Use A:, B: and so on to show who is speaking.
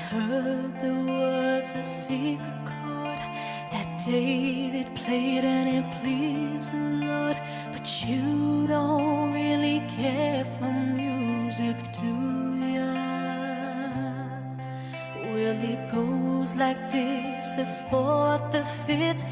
A: heard there was a secret chord that David played and it pleased the Lord. But you don't really care for music, do ya? Well, it goes like this: the fourth, the fifth,